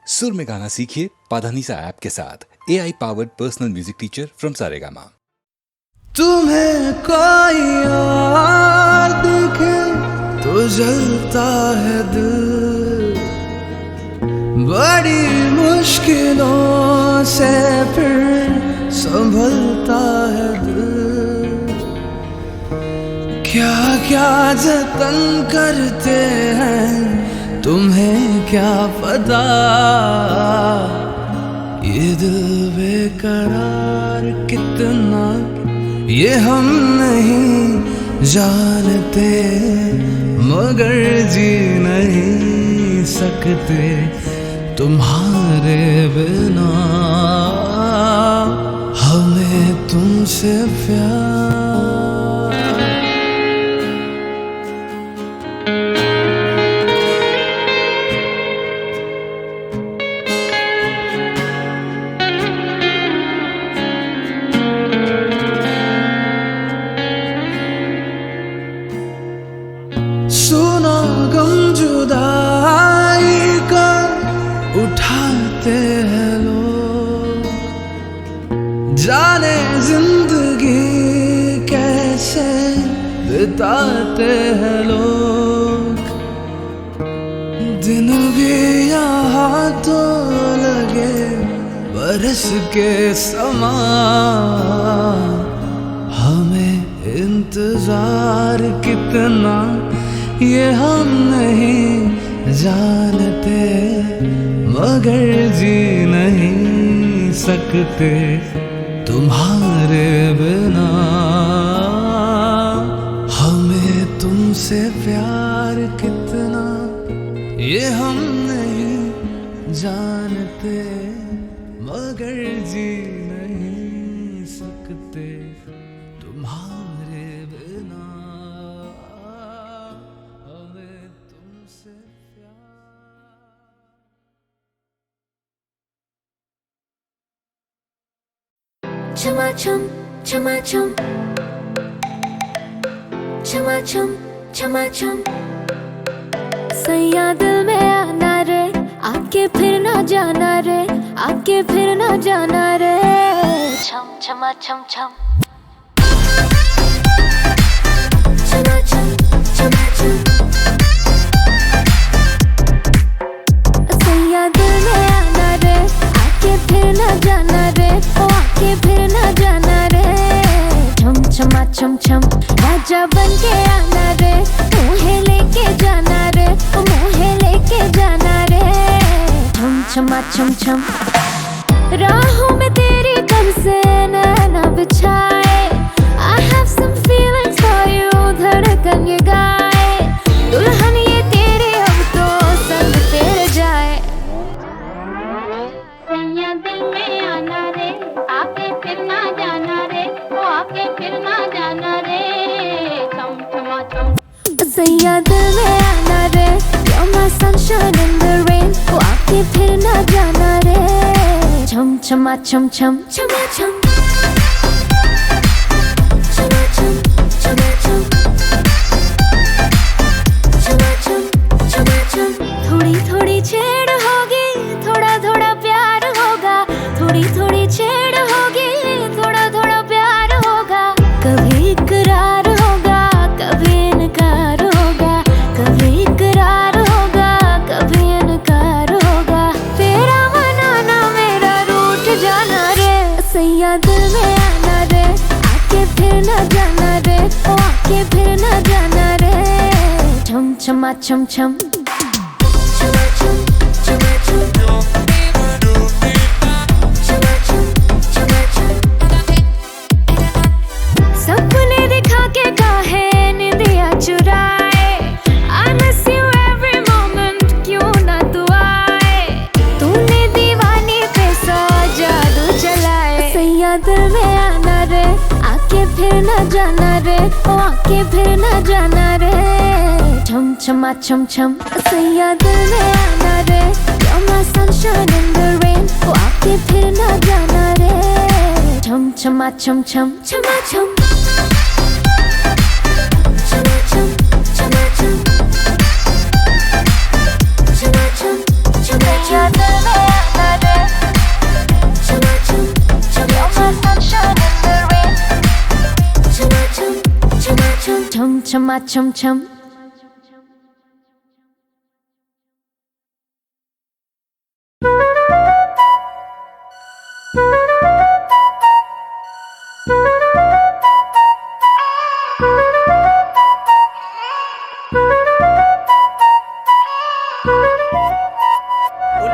सुर में गाना सीखिए पाधानीसा ऐप के साथ। AI powered personal music teacher from Saregama. तुम्हें कोई और दिखे तो जलता है दिल, बड़ी मुश्किलों से फिर संभलता है दिल। क्या क्या जतन करते हैं तुम्हें क्या पता, ये दिल बेकरार कितना ये हम नहीं जानते, मगर जी नहीं सकते तुम्हारे बिना। हमें तुमसे प्यार, सुना गम जुदाई का उठाते हैं लोग, जाने जिंदगी कैसे बिताते हैं लोग। दिन भी यहाँ तो लगे बरस के समान, हमें इंतजार कितना ये हम नहीं जानते, मगर जी नहीं सकते तुम्हारे बिना। हमें तुमसे प्यार कितना ये हम नहीं जानते, मगर जी नहीं सकते तुम्हारे बिना। हमें तुमसे Chum, chum, chum, chum, chum, chum, सैया दिल में आना रे, आके फिर ना जाना रे, आके फिर ना जाना रे। छम छमा छम छम, छमा छम छमा छम, सैया दिल में आना रे, आके फिर ना जाना रे, ओ आके फिर ना जाना रे। छम छमा छम छम, राजा बन के आना रे, मुझे लेके जाना रे, मुझे लेके जाना रे। छम छमा छम छम, राहों में तेरी कब से नैना बिछाए, I have some feelings for you, धड़कन ये गाए, दुल्हन ये तेरे अब तो संग तेरे जाए। सैया दिल में आना रे, आके फिर ना जाना रे, वो आके फिर ना जाना रे। छम छमा छम, सैया दिल में आना रे, you're my sunshine in the rain, वो आके फिर ना जाना रे। छम छमा छम छम, छमा छम, छमा छम, छमा छम, छमा छम, छमा छम। थोड़ी थोड़ी छेड़ होगी, थोड़ा थोड़ा प्यार होगा, थोड़ी थोड़ी छेड़ होगी, थोड़ा थोड़ा प्यार होगा। कभी इकरार होगा, कभी इनकार होगा, कभी इकरार होगा, कभी इनकार होगा। तेरा मनाना मेरा रूठ जाना रे, सैया दिल में आना रे, आके फिर ना जाना रे, ओ आके फिर ना जाना रे। छम छमा छम छम, छमा छम छमा छम, छमा छम छमा छम। सपने दिखा के काहे निंदिया चुराए, I miss you every moment, क्यों ना तू आए, तूने दीवानी पे सा जादू चलाए। सैया दिल में आना रे, आके फिर ना जाना रे, ओ आके फिर ना जाना रे। छम छमा छम छम, सैया दिल में आना रे, you're my sunshine in the rain, वो आके फिर ना जाना रे। छम छमा छम छम, छमा छम, छमा छम, छमा छम, छमा छम, छमा छम। छमा छम छम।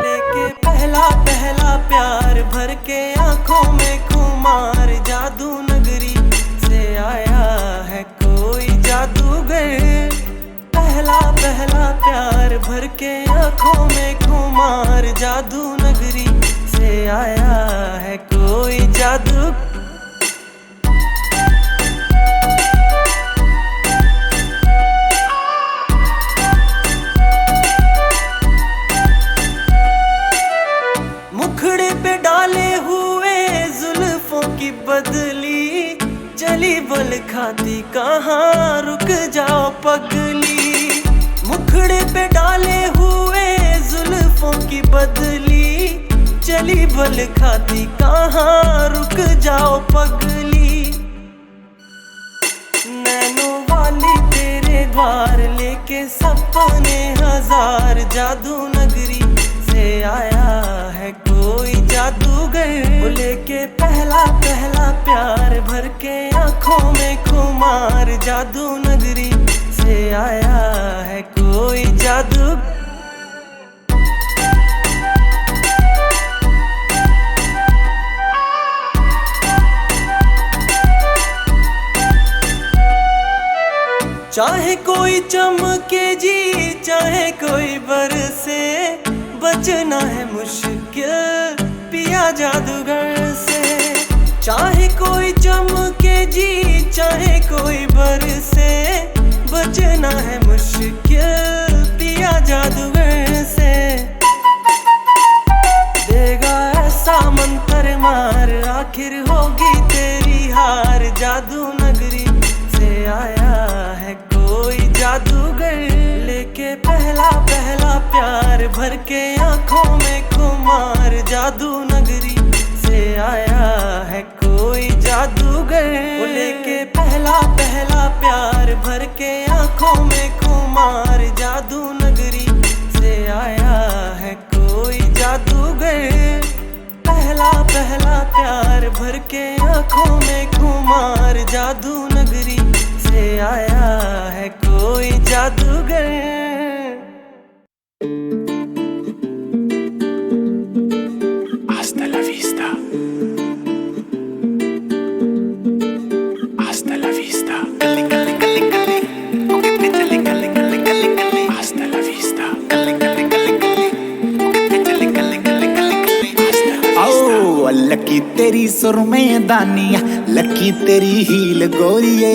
लेके पहला पहला प्यार भर के आंखों में खुमार, जादू नगरी से आया है कोई जादूगर। पहला पहला प्यार भर के आंखों में खुमार, जादू नगरी से आया है कोई जादू। मुखड़े पे डाले हुए जुल्फों की बदली, चली बल खाती कहाँ रुक जाओ पगली। मुखड़े पे डाले हुए जुल्फों की बदली, चली बल खाती कहाँ रुक जाओ पगली। नैनों वाली तेरे द्वार लेके सपने हजार, जादू नगरी से आया है कोई जादूगर। लेके पहला पहला प्यार भर के आंखों में खुमार, जादू नगरी से आया है कोई जादू। चाहे कोई चमके जी चाहे कोई बरसे, बचना है मुश्किल पिया जादूगर से। चाहे कोई चमके जी चाहे कोई बरसे, बचना है मुश्किल पिया जादूगर से। देगा ऐसा मंत्र मार आखिर होगी तेरी हार, जादू नगरी से आया है कोई जादूगर। लेके पहला पहला प्यार भर के आंखों में खुमार, जादू नगरी से आया है कोई जादूगर। लेके पहला पहला प्यार भर के आंखों में खुमार, जादू नगरी से आया है कोई जादूगर। पहला पहला प्यार भर के आंखों में खुमार, जादू नगरी से आया है कोई जादूगर। Hasta la vista. Hasta la vista. Calli calli calli calli. Okay, chali calli calli calli calli. Hasta la vista. Calli calli calli calli. Okay, chali calli calli calli calli. Hasta la vista. Oh, lucky तेरी सुरमें दानिया, lucky तेरी heal गोरीए,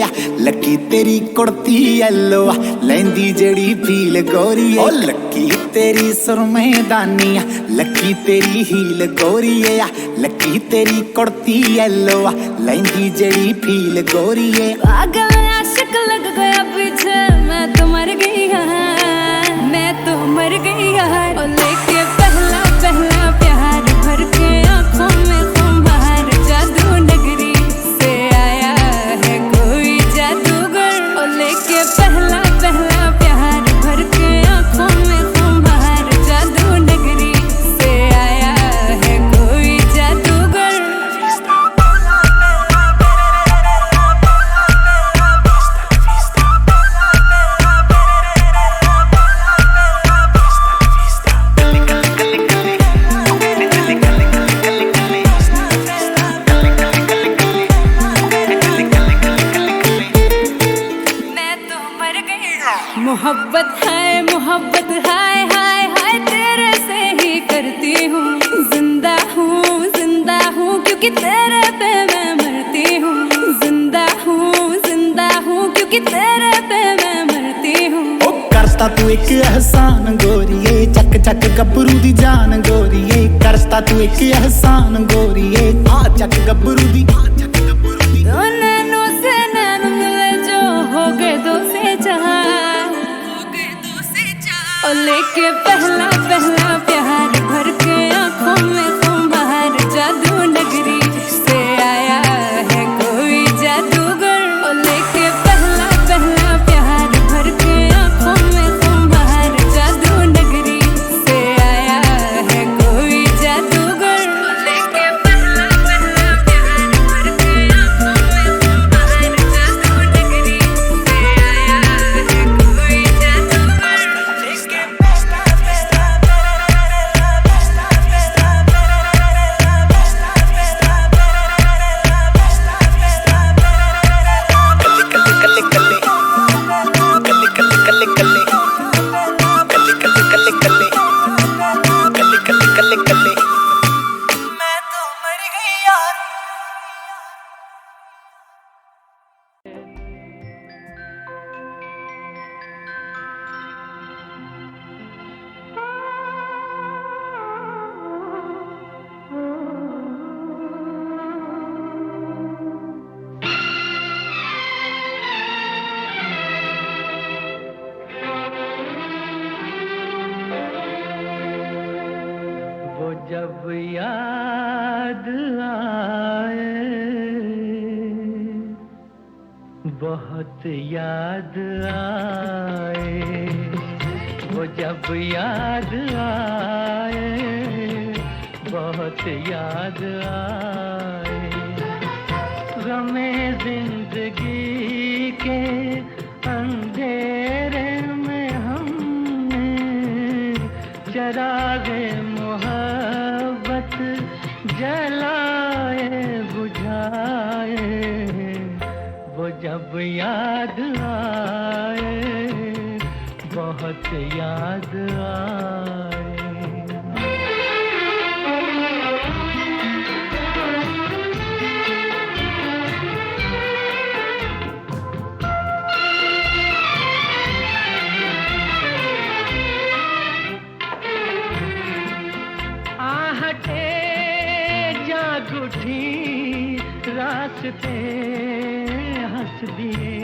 lucky तेरी kurti yellow लैंदी जड़ी feel गोरीए। ओ lucky तेरी सुरमें दानिया, lucky तेरी heal गोरीए, lucky तेरी कुर्ती येलो लैंदी जड़ी फील गोरीए। पागल आशिक लग गया पीछे, मैं तो मर गई यार, मैं तो मर गई यार। और लेके पहला पहला प्यार भर के आंखों में खुमार, जादू नगरी से आया है कोई जादूगर। और लेके पहला पहला प्यार भर के आंखों में खुमार, जादू नगरी से आया है कोई जादूगर। मोहब्बत हाय हाय हाय तेरे से ही करती हूँ। जिंदा हूँ क्योंकि तेरे पे मैं मरती हूँ। जिंदा हूँ क्योंकि तेरे पे मैं मरती हूँ। ओ करता तू एक एहसान गोरिए, चक चक गब्बरू दी जान गोरिए। करता तू एक एहसान गोरिए, आ चक गब्बरू दी। दो नैनों से नैन मिले जो हो गए दो से चार। और लेके पहला पहला प्यार भर के आंखों में खुमार, जादू नगरी से आया है कोई जादूगर। और लेके पहला पहला प्यार कल्ले कल्ले मैं तो मर गई यार वो जब याद आए बहुत याद आए वो जब याद आए बहुत याद आए गमे जिंदगी के अंधेरे में हमने चरागे मोहब्बत जलाए बुझाए वो जब याद आए बहुत याद आए आहटे जाग उठी रास्ते हंस दिए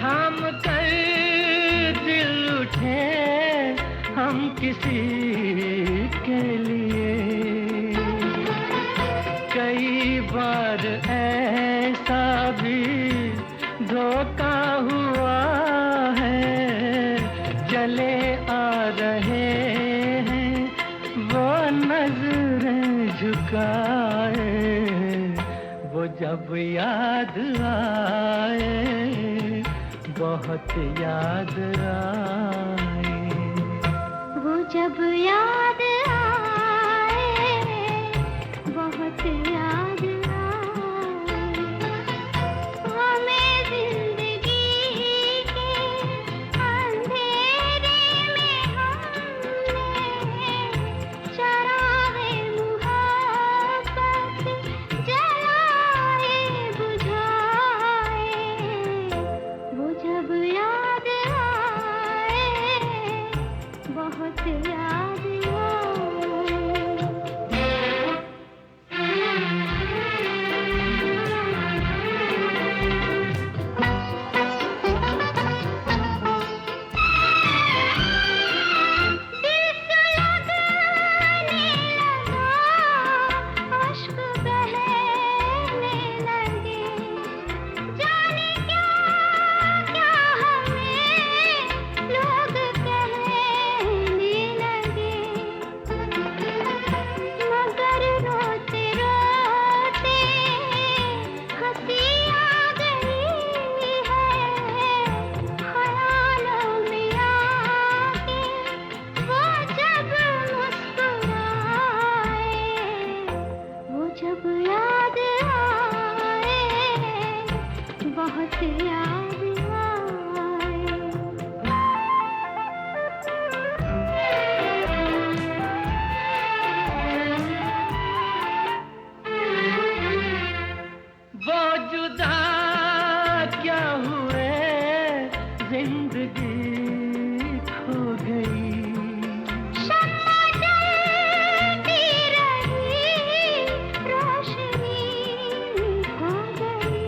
थाम कर दिल उठे हम किसी के लिए कई बार ऐसा भी धोखा हुआ है चले आ रहे हैं वो नजरें झुकाए वो जब याद आए बहुत याद आए वो जब याद आए बहुत याद आए हमें जिंदगी के अंधेरे में हमने चरागे मुहब्बत जलाए बुझाए वो जब याद आए बहुत याद अश्क बहने लगे जाने क्या क्या हमें लोग कहने लगे मगर रोते रोते हंसी आ गई है ख्यालों में आके वो जब मुस्कुराए वो जब याद आए बहुत याद वो जुदा क्या हुए जिंदगी खो गई शम्मा जलती रही रोशनी हो गई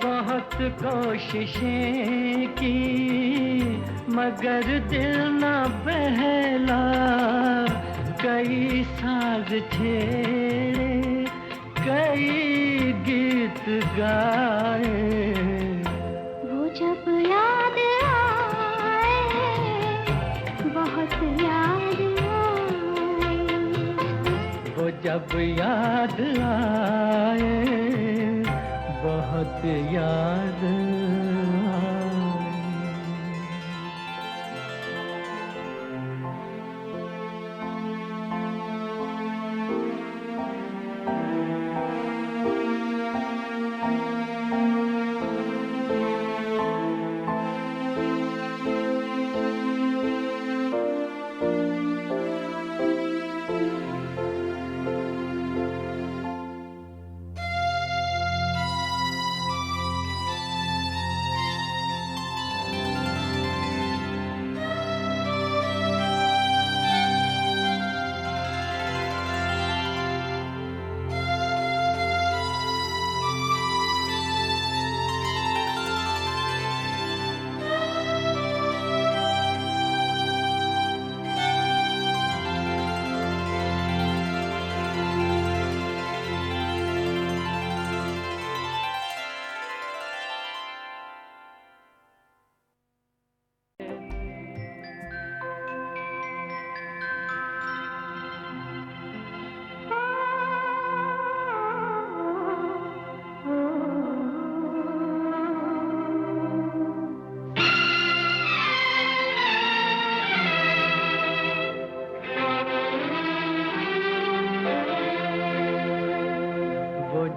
बहुत कोशिशें की मगर दिल न बहला कई साज छेड़े कई गीत गाए वो जब याद आए बहुत याद आए वो जब याद आए बहुत याद आए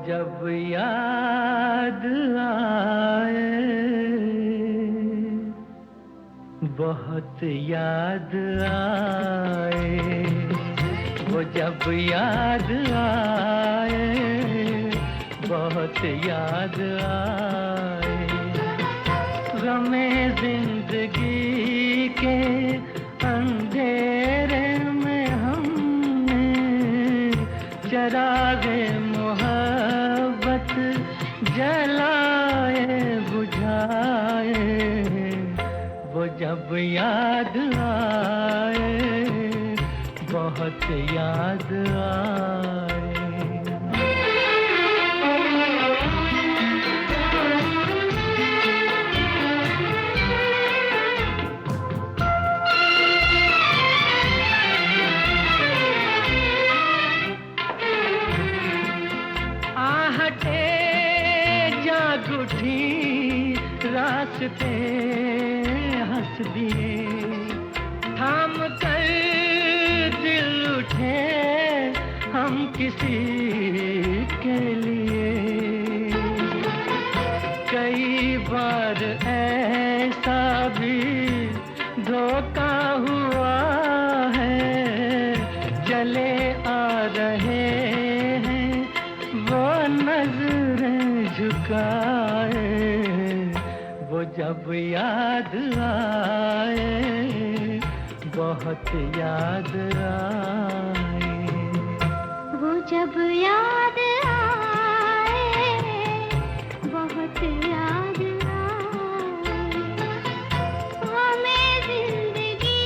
जब याद आए, बहुत याद आए, वो जब याद आए, बहुत याद आए। गमे जिंदगी के अंधेरे में हमने चरागे मोहब्बत जलाए बुझाए, वो जब याद आए, बहुत याद आए। आहटे जाग उठी, रास्ते हंस दिए, थाम कर दिल उठे हम किसी के लिए। कई बार ऐसा भी धोखा हुआ है, चले आ रहे हैं वो नजरें झुकाए, वो जब याद आए, बहुत याद आए। वो जब याद आए, बहुत याद आए। हमें जिंदगी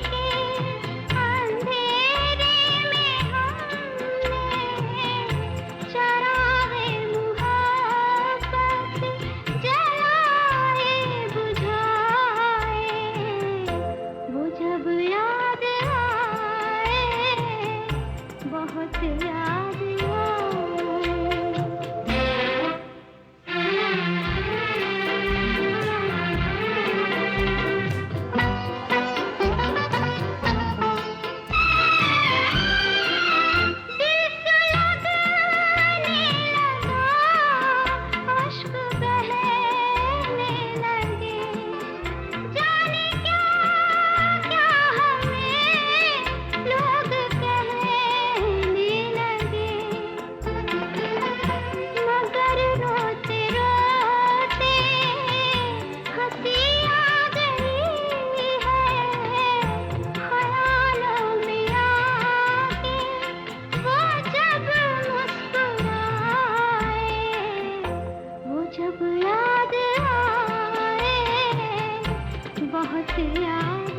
के अंधेरे में हमने चरागे मुहब्बत जलाए बुझाए, वो जब याद आए, बहुत याद आए। अश्क बहने लगे, जाने क्या क्या हमें लोग कहने लगे, मगर रोते रोते हंसी आ गई है, ख्यालों में आके वो जब मुस्कुराए, वो जब याद आए, बहुत याद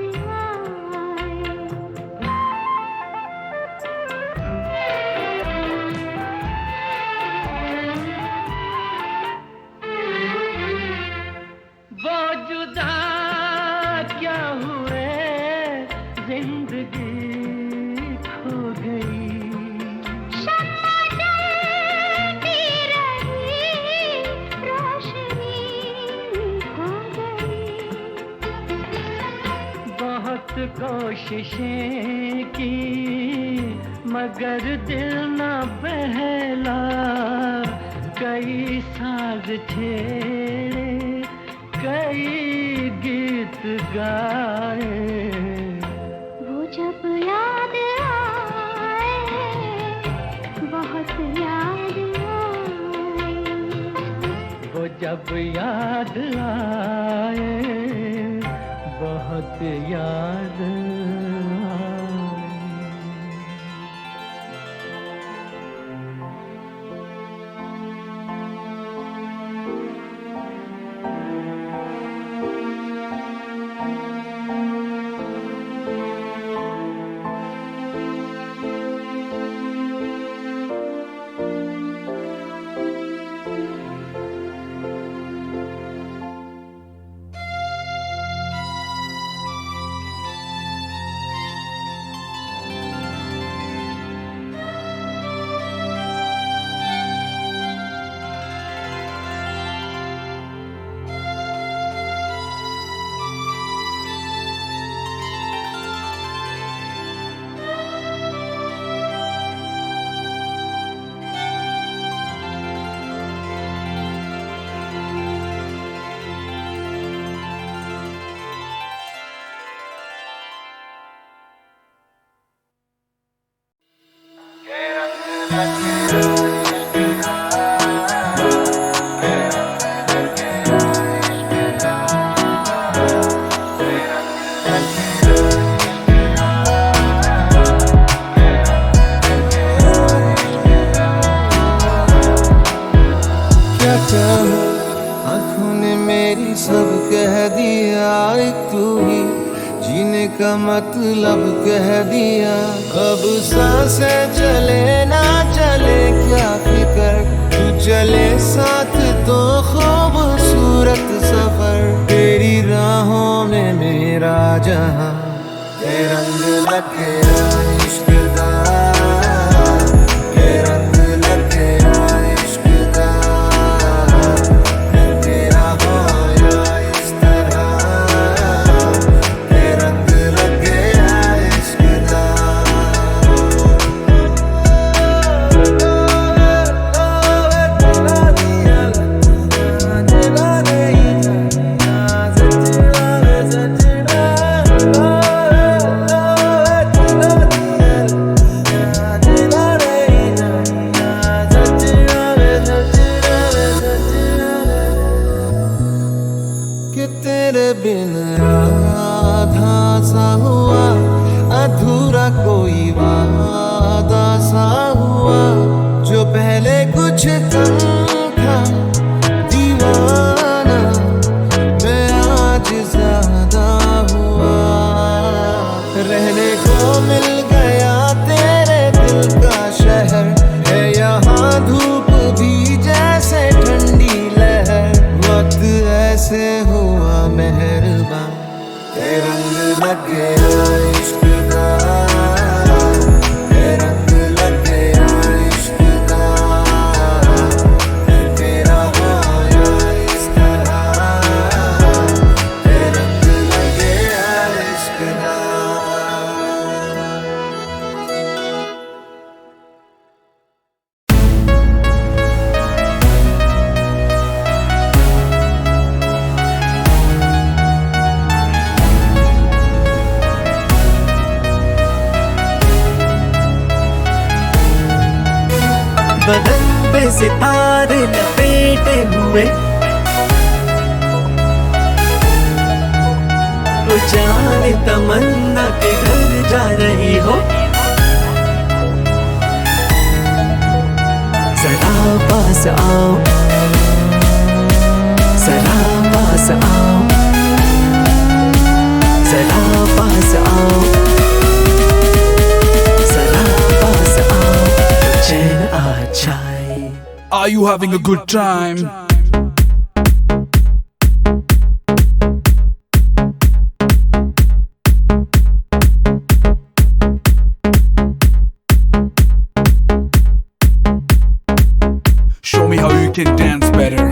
वो जुदा क्या हुए, जिंदगी खो गई। शम्मा जलती रही, रोशनी खो गई। बहुत कोशिशें की मगर दिल न बहला, कई साज छेड़े, कई गीत गाए, वो जब याद आए, बहुत याद आए। वो जब याद आए, बहुत याद आए। क्या कहूँ, आँखों ने मेरी सब कह दिया, एक तू ही जीने का मतलब कह दिया। अब सांसें चले ना चले क्या फिकर, तू चले साथ तो खूबसूरत सफर। तेरी राहों में मेरा जहां, ये रंग लग गया इश्क का, ये रंग लग गया इश्क का। मैं तेरा होया इस तरह, ये रंग लग गया इश्क का। कि तेरे बिन आधा सा हुआ, अधूरा कोई वादा सा हुआ। जो पहले कुछ कम था दीवाना, मैं आज ज्यादा हुआ। रहने को मिल गया तेरे दिल का शहर, है यहाँ धूप भी जैसे ठंडी लहर। वक्त ऐसे हुआ मेहरबान, ये रंग लग गया इश्क का, ये रंग लग गया इश्क का। मैं तेरा होया इस तरह, ये रंग लग गया इश्क का। बदन पे सितारे लपेटे हुए, वो जाने तमन्ना किधर जा रही हो। जरा पास आओ, जरा पास आओ, जरा पास आओ, जरा पास आओ, तो चैन आ जाए। Are you having a good time? Show me how you can dance better.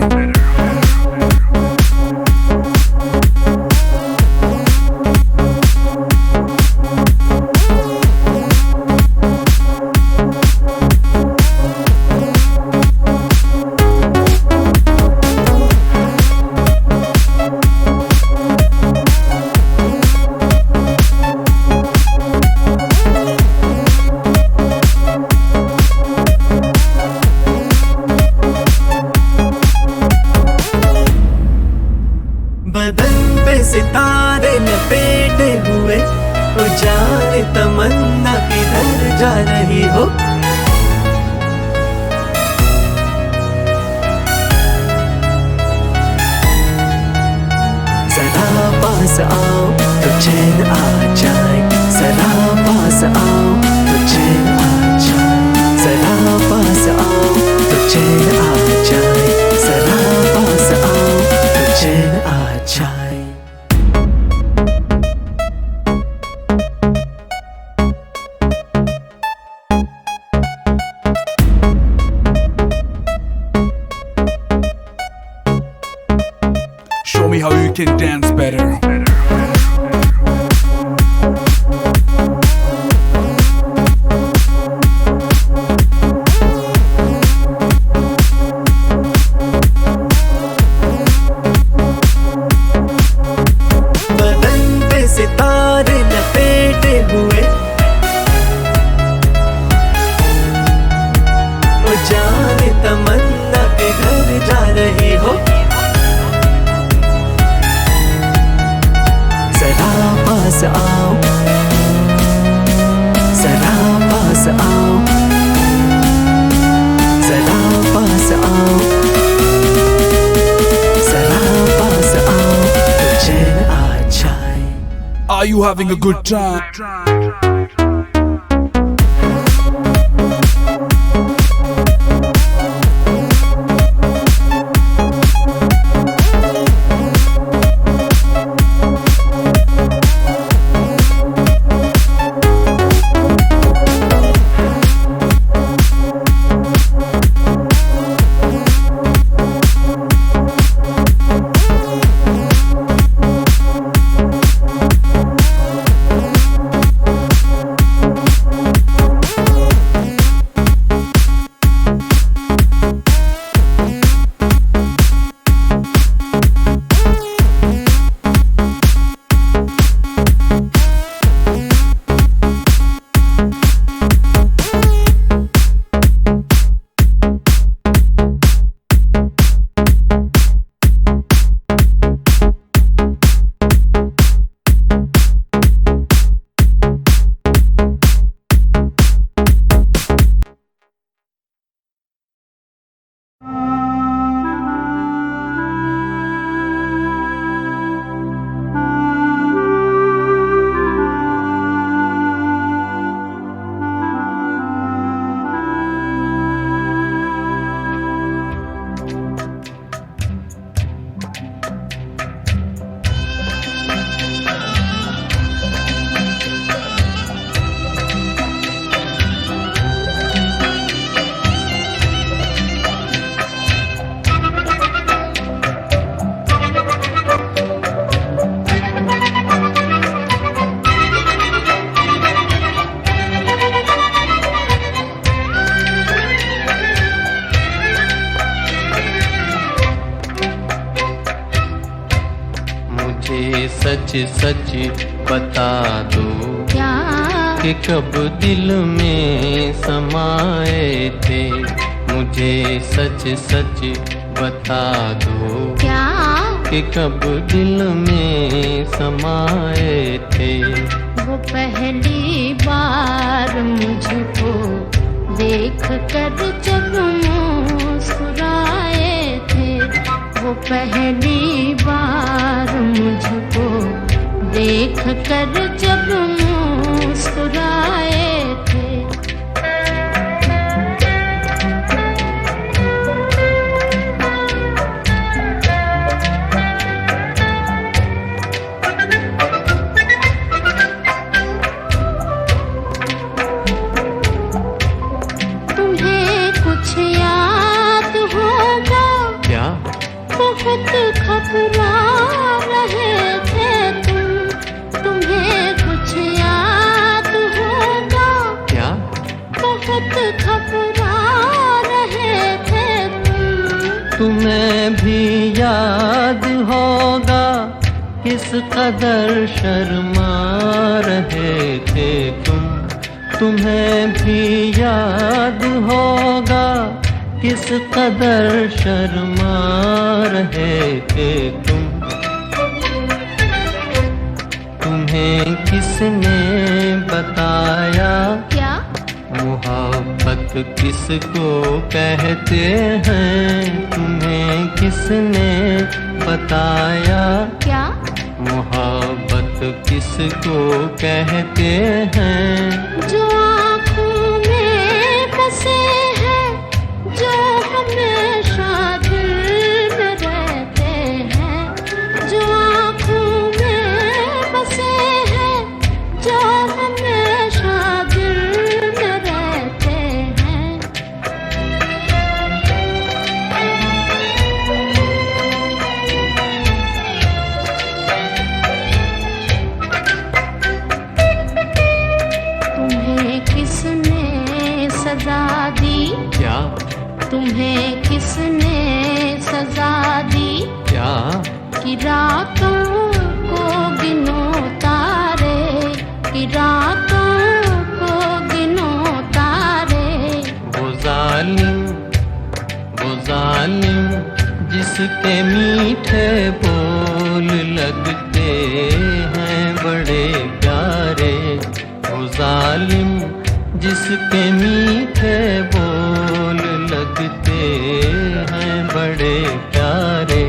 बदन पे सितारे लपेटे हुए, वो जाने तमन्ना किधर जा रही हो। जरा पास आओ तो चैन आ जाए, जरा पास आओ तो चैन आ जाए, जरा पास आओ तो चैन आ जाए, जरा पास आओ तो चैन आ जाए। Show me how you can dance better. बदन पे सितारे लपेटे हुए, पास आओ, जरा पास आओ, जरा पास आओ, जरा पास आओ, तो चैन आ जाए। Are you having a good time? सच सच बता दो क्या कि कब दिल में समाए थे। मुझे सच सच बता दो क्या कि कब दिल में समाए थे। वो पहली बार मुझको देख कर जब मुस्कुराए थे। वो पहली बार मुझको देख कर जब मुस्कुराए थे। तुम्हें कुछ याद होगा क्या बहुत घबरा रहे थे तुम। तुम्हें कुछ याद होगा क्या बहुत घबरा रहे थे तुम। तुम्हें भी याद होगा किस कदर शर्मा रहे थे तुम। तुम्हें भी याद होगा किस कदर शर्मा रहे थे तुम। तुम्हें किसने बताया क्या मोहब्बत किसको कहते हैं। तुम्हें किसने बताया क्या मोहब्बत किसको कहते हैं। जो आँखों में बसे हैं, जो हमेशा दिल में रहते हैं। जो आँखों में बसे हैं, जो हमेशा दिल में रहते हैं। तुम्हें किसने सजा दी क्या तुम्हें किसने सजा दी क्या कि रातों को गिनो तारे। कि रातों को गिनो तारे। वो जालिम जिसके मीठे बोल लगते हैं। बड़े प्यारे, वो जालिम जिसके मीठे बोल लगते हैं बड़े प्यारे।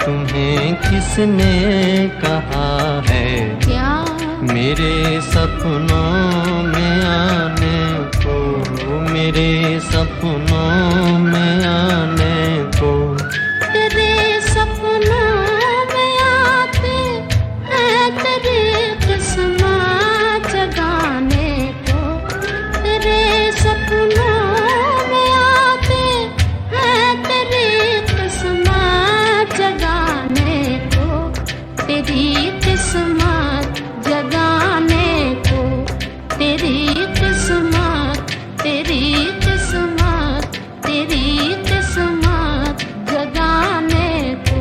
तुम्हें किसने कहा है क्या मेरे सपनों में आने को, मेरे सपनों में आने को? तेरे सपनों में आते हैं तेरे किस्मत जगाने को, तेरे सपनों में आते हैं तेरे किस्मत जगाने को, तेरी किस्मत जगाने को, तेरी किस्मत, तेरी किस्मत, तेरी किस्मत जगाने को।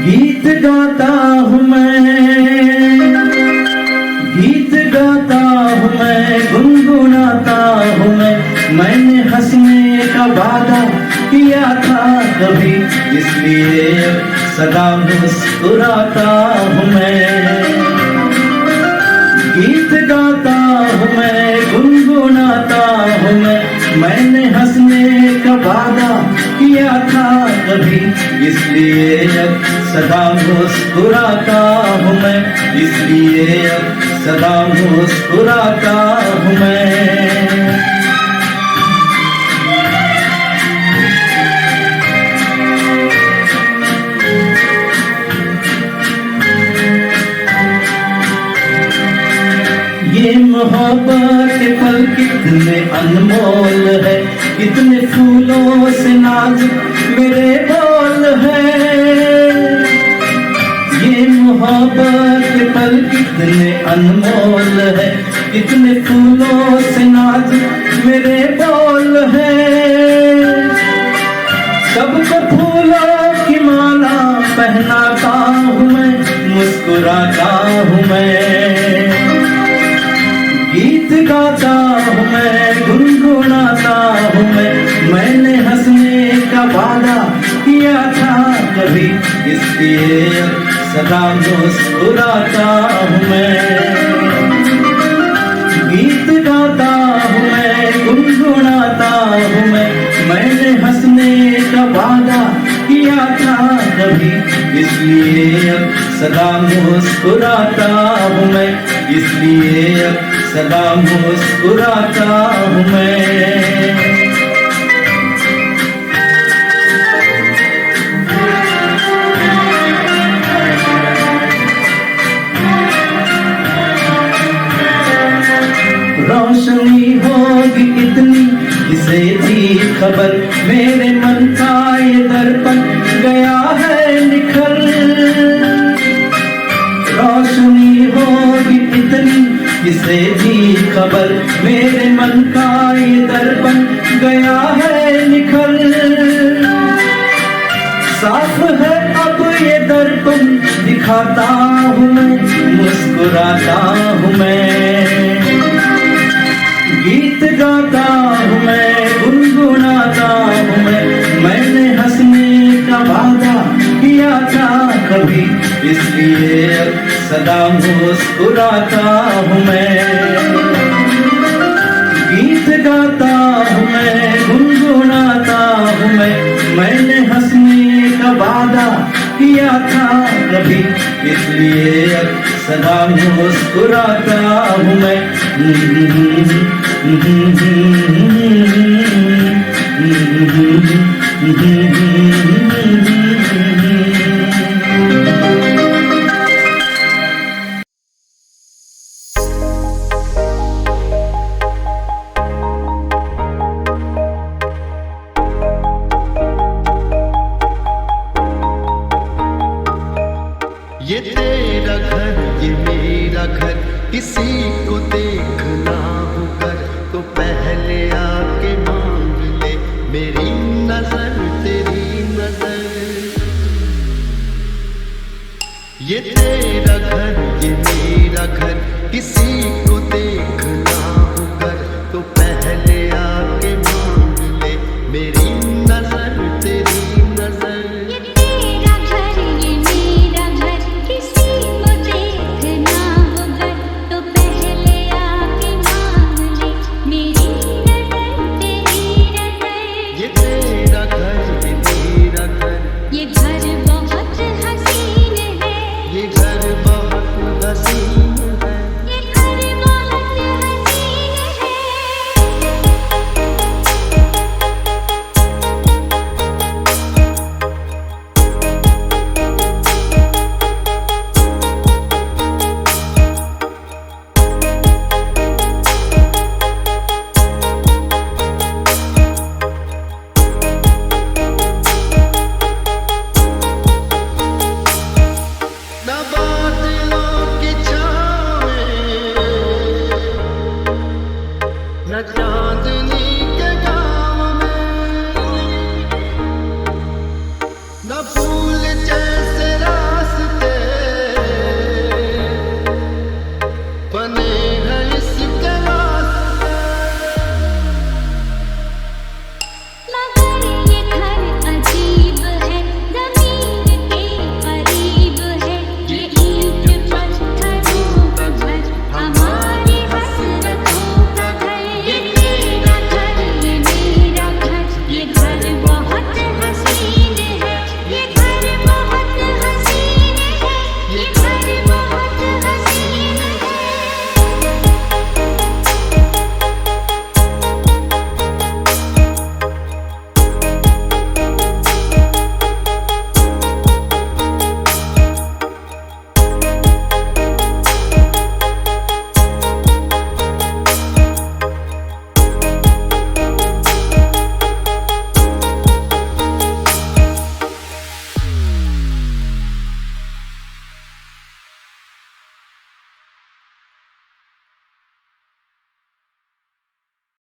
गीत गाता हूँ मैं, गीत गाता हूँ मैं, गुनगुनाता हूँ मैंने हंसने का वादा किया था कभी, इसलिए सदा मुस्कुराता हूँ मैं। गीत गाता हूँ मैं, गुनगुनाता हूँ मैंने हंसने का वादा किया था कभी, इसलिए अब सदा मुस्कुराता हूँ मैं, इसलिए अब सदा मुस्कुराता हूँ मैं। ये मोहब्बत के पल कितने अनमोल है, कितने फूलों से नाजुक मेरे बोल है। ये मोहब्बत के पल कितने अनमोल है, कितने फूलों से नाजुक मेरे बोल है। सबको फूलों की माला पहनाता हूँ मैं, मुस्कुराता हूँ मैं। गीत गाता हूँ मैं, गुनगुनाता हूँ मैंने हंसने का वादा किया था कभी, इसलिए सदा मुस्कुराता हूँ मैं। गीत गाता हूँ मैं, गुनगुनाता हूँ मैंने हंसने का वादा किया था कभी, इसलिए सदा मुस्कुराता हूँ मैं, इसलिए सदा मुस्कुराता हूँ मैं। रोशनी होगी कितनी इसे थी खबर, मेरे मन का ये दर्पण गया है निखर। रोशनी होगी कितनी इसे थी खबर, मेरे मन का ये दर्पण गया है निखर। साफ है अब ये दर्पण दिखाता हूँ मैं, मुस्कुराता हूँ मैं। गीत गाता हूँ मैं, गुनगुनाता हूँ मैंने हंसने का वादा किया था कभी, इसलिए सदा मुस्कुराता हूँ मैं। गीत गाता हूँ मैं, गुनगुनाता हूँ मैंने हंसने का वादा किया था कभी, इसलिए सदा मुस्कुराता हूँ मैं। तेरा घर ये मेरा घर, किसी को देखना हो घर तो पहले आके मांग ले मेरी नजर तेरी नजर। ये तेरा घर